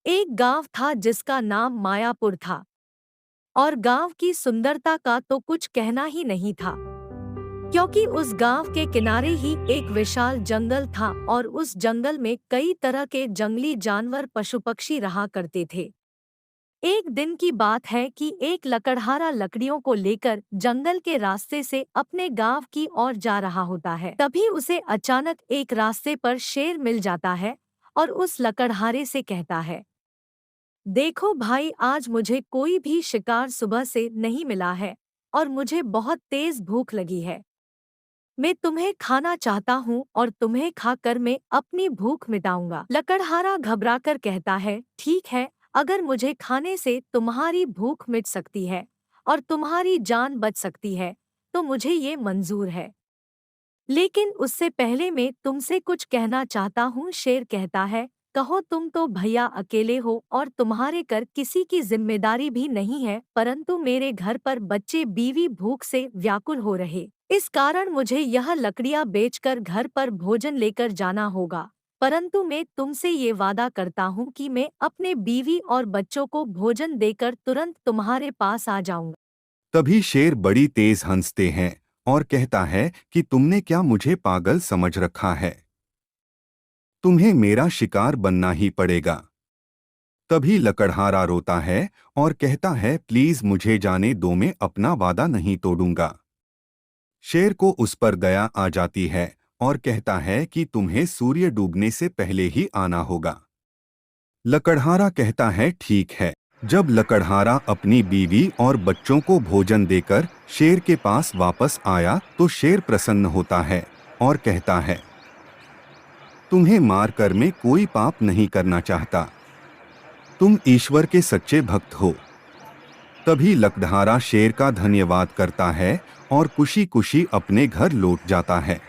एक गांव था जिसका नाम मायापुर था। और गांव की सुंदरता का तो कुछ कहना ही नहीं था, क्योंकि उस गांव के किनारे ही एक विशाल जंगल था और उस जंगल में कई तरह के जंगली जानवर पशु पक्षी रहा करते थे। एक दिन की बात है कि एक लकड़हारा लकड़ियों को लेकर जंगल के रास्ते से अपने गांव की ओर जा रहा होता है। तभी उसे अचानक एक रास्ते पर शेर मिल जाता है और उस लकड़हारे से कहता है, देखो भाई, आज मुझे कोई भी शिकार सुबह से नहीं मिला है और मुझे बहुत तेज भूख लगी है। मैं तुम्हें खाना चाहता हूँ और तुम्हें खाकर मैं अपनी भूख मिटाऊंगा। लकड़हारा घबराकर कहता है, ठीक है, अगर मुझे खाने से तुम्हारी भूख मिट सकती है और तुम्हारी जान बच सकती है तो मुझे ये मंजूर है। लेकिन उससे पहले मैं तुमसे कुछ कहना चाहता हूँ। शेर कहता है, कहो। तुम तो भैया अकेले हो और तुम्हारे कर किसी की जिम्मेदारी भी नहीं है, परंतु मेरे घर पर बच्चे बीवी भूख से व्याकुल हो रहे, इस कारण मुझे यह लकड़ियाँ बेचकर घर पर भोजन लेकर जाना होगा। परंतु मैं तुमसे ये वादा करता हूँ कि मैं अपने बीवी और बच्चों को भोजन देकर तुरंत तुम्हारे पास आ जाऊंगा। तभी शेर बड़ी तेज हंसते हैं और कहता है कि तुमने क्या मुझे पागल समझ रखा है? तुम्हें मेरा शिकार बनना ही पड़ेगा। तभी लकड़हारा रोता है और कहता है, प्लीज मुझे जाने दो, मैं अपना वादा नहीं तोड़ूंगा। शेर को उस पर दया आ जाती है और कहता है कि तुम्हें सूर्य डूबने से पहले ही आना होगा। लकड़हारा कहता है, ठीक है। जब लकड़हारा अपनी बीवी और बच्चों को भोजन देकर शेर के पास वापस आया तो शेर प्रसन्न होता है और कहता है, तुम्हें मारकर मैं कोई पाप नहीं करना चाहता। तुम ईश्वर के सच्चे भक्त हो। तभी लकड़हारा शेर का धन्यवाद करता है और खुशी खुशी अपने घर लौट जाता है।